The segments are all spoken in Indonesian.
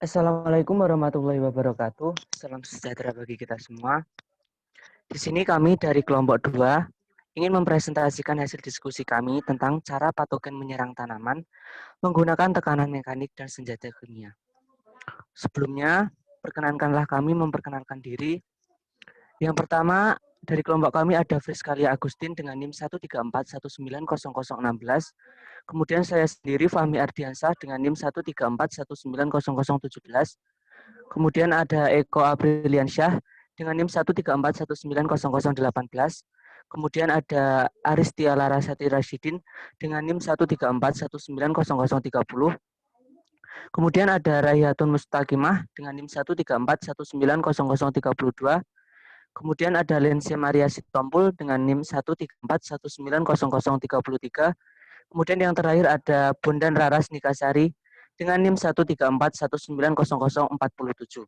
Assalamualaikum warahmatullahi wabarakatuh. Salam sejahtera bagi kita semua. Di sini kami dari kelompok 2 ingin mempresentasikan hasil diskusi kami tentang cara patogen menyerang tanaman menggunakan tekanan mekanik dan senjata kimia. Sebelumnya, perkenankanlah kami memperkenalkan diri. Yang pertama, dari kelompok kami ada Friskalia Agustin dengan NIM 134190016. Kemudian saya sendiri Fahmi Ardiansah dengan NIM 134190017. Kemudian ada Eko Apriliansyah dengan NIM 134190018. Kemudian ada Aristia Larasati Rasyidin dengan NIM 134190030. Kemudian ada Raihatun Mustaqimah dengan NIM 134190032. Kemudian ada Lensia Maria Sitompul dengan NIM 134190033. Kemudian yang terakhir ada Bondan Raras Nikasari dengan NIM 134190047.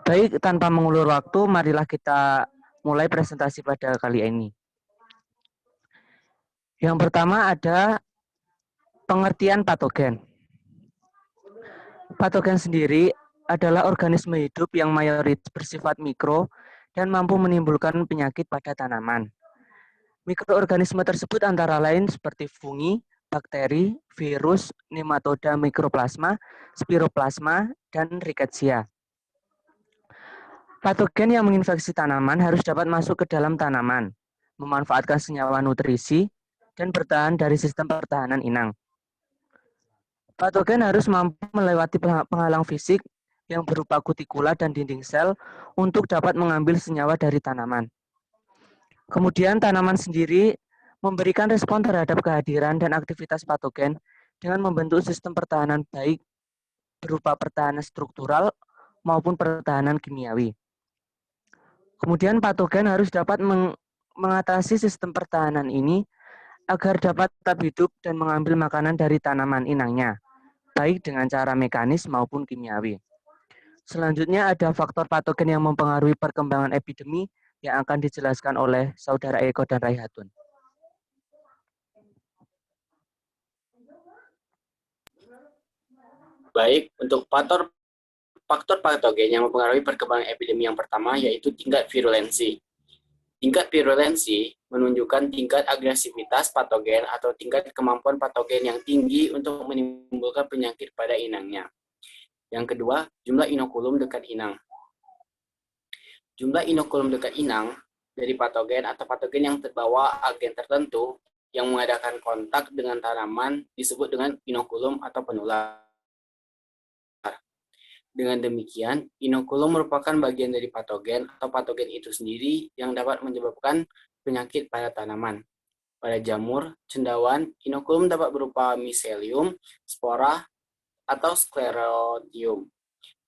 Baik, tanpa mengulur waktu, marilah kita mulai presentasi pada kali ini. Yang pertama ada pengertian patogen. Patogen sendiri adalah organisme hidup yang mayoritas bersifat mikro dan mampu menimbulkan penyakit pada tanaman. Mikroorganisme tersebut antara lain seperti fungi, bakteri, virus, nematoda mikroplasma, spiroplasma, dan rickettsia. Patogen yang menginfeksi tanaman harus dapat masuk ke dalam tanaman, memanfaatkan senyawa nutrisi, dan bertahan dari sistem pertahanan inang. Patogen harus mampu melewati penghalang fisik yang berupa kutikula dan dinding sel untuk dapat mengambil senyawa dari tanaman. Kemudian tanaman sendiri memberikan respon terhadap kehadiran dan aktivitas patogen dengan membentuk sistem pertahanan baik berupa pertahanan struktural maupun pertahanan kimiawi. Kemudian patogen harus dapat mengatasi sistem pertahanan ini agar dapat tetap hidup dan mengambil makanan dari tanaman inangnya, baik dengan cara mekanis maupun kimiawi. Selanjutnya ada faktor patogen yang mempengaruhi perkembangan epidemi yang akan dijelaskan oleh Saudara Eko dan Raihatun. Baik, untuk faktor patogen yang mempengaruhi perkembangan epidemi yang pertama yaitu tingkat virulensi. Tingkat virulensi menunjukkan tingkat agresivitas patogen atau tingkat kemampuan patogen yang tinggi untuk menimbulkan penyakit pada inangnya. Yang kedua, jumlah inokulum dekat inang. Jumlah inokulum dekat inang dari patogen atau patogen yang terbawa agen tertentu yang mengadakan kontak dengan tanaman disebut dengan inokulum atau penular. Dengan demikian, inokulum merupakan bagian dari patogen atau patogen itu sendiri yang dapat menyebabkan penyakit pada tanaman. Pada jamur, cendawan, inokulum dapat berupa miselium, spora, atau sklerotium.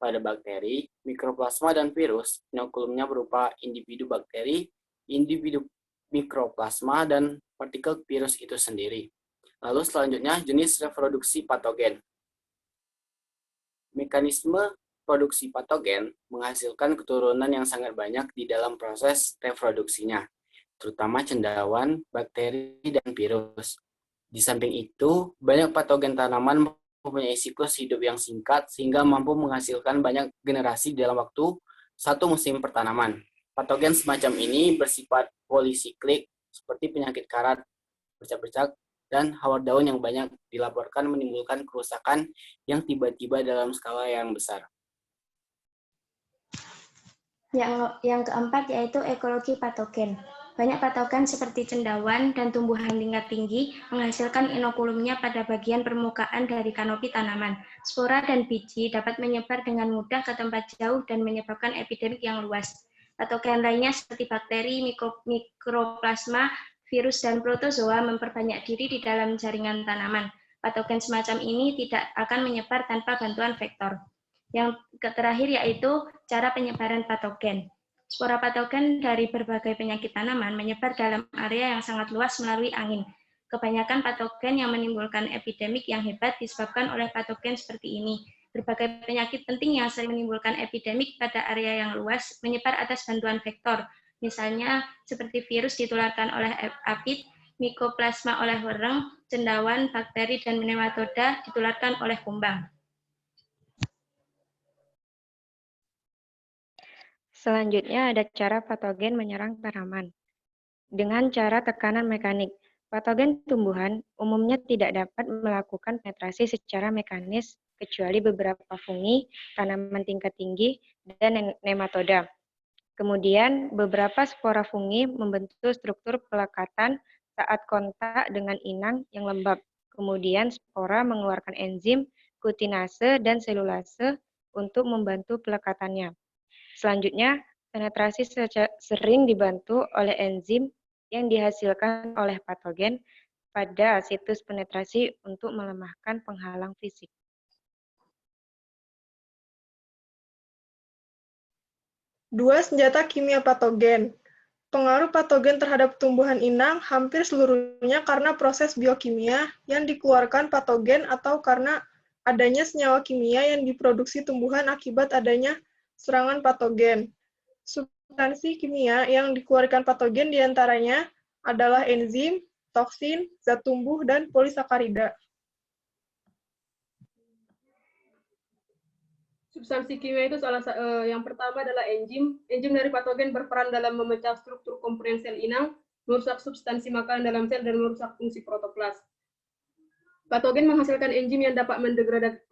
Pada bakteri, mikroplasma, dan virus, inokulumnya berupa individu bakteri, individu mikroplasma, dan partikel virus itu sendiri. Lalu selanjutnya, jenis reproduksi patogen. Mekanisme produksi patogen menghasilkan keturunan yang sangat banyak di dalam proses reproduksinya, terutama cendawan, bakteri, dan virus. Di samping itu, banyak patogen tanaman mempunyai siklus hidup yang singkat sehingga mampu menghasilkan banyak generasi dalam waktu satu musim pertanaman. Patogen semacam ini bersifat polisiklik seperti penyakit karat, bercak-bercak, dan hawar daun yang banyak dilaporkan menimbulkan kerusakan yang tiba-tiba dalam skala yang besar. Yang keempat yaitu ekologi patogen. Banyak patogen seperti cendawan dan tumbuhan tingkat tinggi menghasilkan inokulumnya pada bagian permukaan dari kanopi tanaman. Spora dan biji dapat menyebar dengan mudah ke tempat jauh dan menyebabkan epidemik yang luas. Patogen lainnya seperti bakteri, mikroplasma, virus, dan protozoa memperbanyak diri di dalam jaringan tanaman. Patogen semacam ini tidak akan menyebar tanpa bantuan vektor. Yang terakhir yaitu cara penyebaran patogen. Spora patogen dari berbagai penyakit tanaman menyebar dalam area yang sangat luas melalui angin. Kebanyakan patogen yang menimbulkan epidemik yang hebat disebabkan oleh patogen seperti ini. Berbagai penyakit penting yang sering menimbulkan epidemik pada area yang luas menyebar atas bantuan vektor. Misalnya seperti virus ditularkan oleh apit, mikoplasma oleh wereng, cendawan, bakteri, dan nematoda ditularkan oleh kumbang. Selanjutnya ada cara patogen menyerang tanaman. Dengan cara tekanan mekanik, patogen tumbuhan umumnya tidak dapat melakukan penetrasi secara mekanis kecuali beberapa fungi, tanaman tingkat tinggi, dan nematoda. Kemudian, beberapa spora fungi membentuk struktur pelekatan saat kontak dengan inang yang lembab. Kemudian, spora mengeluarkan enzim, kutinase, dan selulase untuk membantu pelekatannya. Selanjutnya, penetrasi sering dibantu oleh enzim yang dihasilkan oleh patogen pada situs penetrasi untuk melemahkan penghalang fisik. Dua senjata kimia patogen. Pengaruh patogen terhadap tumbuhan inang hampir seluruhnya karena proses biokimia yang dikeluarkan patogen atau karena adanya senyawa kimia yang diproduksi tumbuhan akibat adanya serangan patogen. Substansi kimia yang dikeluarkan patogen diantaranya adalah enzim, toksin, zat tumbuh, dan polisakarida. Substansi kimia itu yang pertama adalah enzim. Enzim dari patogen berperan dalam memecah struktur komponen sel inang, merusak substansi makanan dalam sel, dan merusak fungsi protoplas. Patogen menghasilkan enzim yang dapat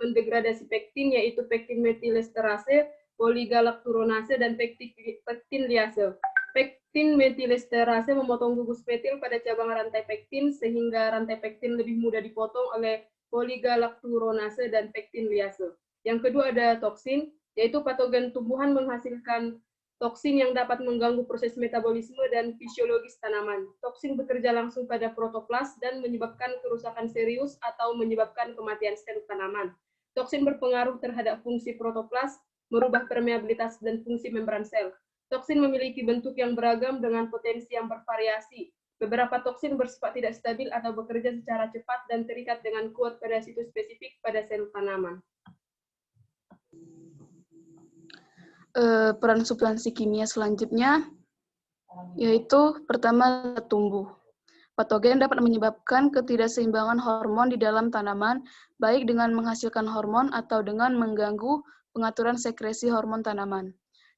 mendegradasi pektin, yaitu pektin metilesterase, poligalakturonase, dan pektin liase. Pektin metilesterase memotong gugus metil pada cabang rantai pektin, sehingga rantai pektin lebih mudah dipotong oleh poligalakturonase dan pektin liase. Yang kedua ada toksin, yaitu patogen tumbuhan menghasilkan toksin yang dapat mengganggu proses metabolisme dan fisiologis tanaman. Toksin bekerja langsung pada protoplas dan menyebabkan kerusakan serius atau menyebabkan kematian sel tanaman. Toksin berpengaruh terhadap fungsi protoplas, merubah permeabilitas dan fungsi membran sel. Toksin memiliki bentuk yang beragam dengan potensi yang bervariasi. Beberapa toksin bersifat tidak stabil atau bekerja secara cepat dan terikat dengan kuat pada situs spesifik pada sel tanaman. Peran substansi kimia selanjutnya yaitu pertama tumbuh. Patogen dapat menyebabkan ketidakseimbangan hormon di dalam tanaman, baik dengan menghasilkan hormon atau dengan mengganggu pengaturan sekresi hormon tanaman.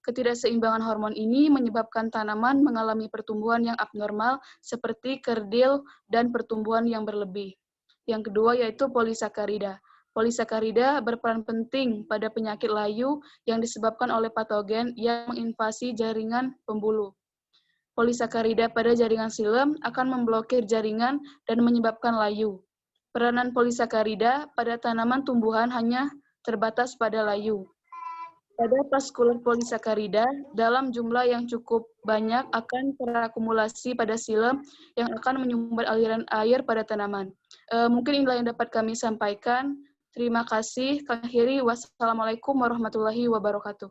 Ketidakseimbangan hormon ini menyebabkan tanaman mengalami pertumbuhan yang abnormal seperti kerdil dan pertumbuhan yang berlebih. Yang kedua yaitu polisakarida. Polisakarida berperan penting pada penyakit layu yang disebabkan oleh patogen yang menginvasi jaringan pembuluh. Polisakarida pada jaringan xilem akan memblokir jaringan dan menyebabkan layu. Peranan polisakarida pada tanaman tumbuhan hanya terbatas pada layu. Pada vaskular polisakarida, dalam jumlah yang cukup banyak akan terakumulasi pada xilem yang akan menyumbat aliran air pada tanaman. Mungkin inilah yang dapat kami sampaikan. Terima kasih. Akhiri, wassalamualaikum warahmatullahi wabarakatuh.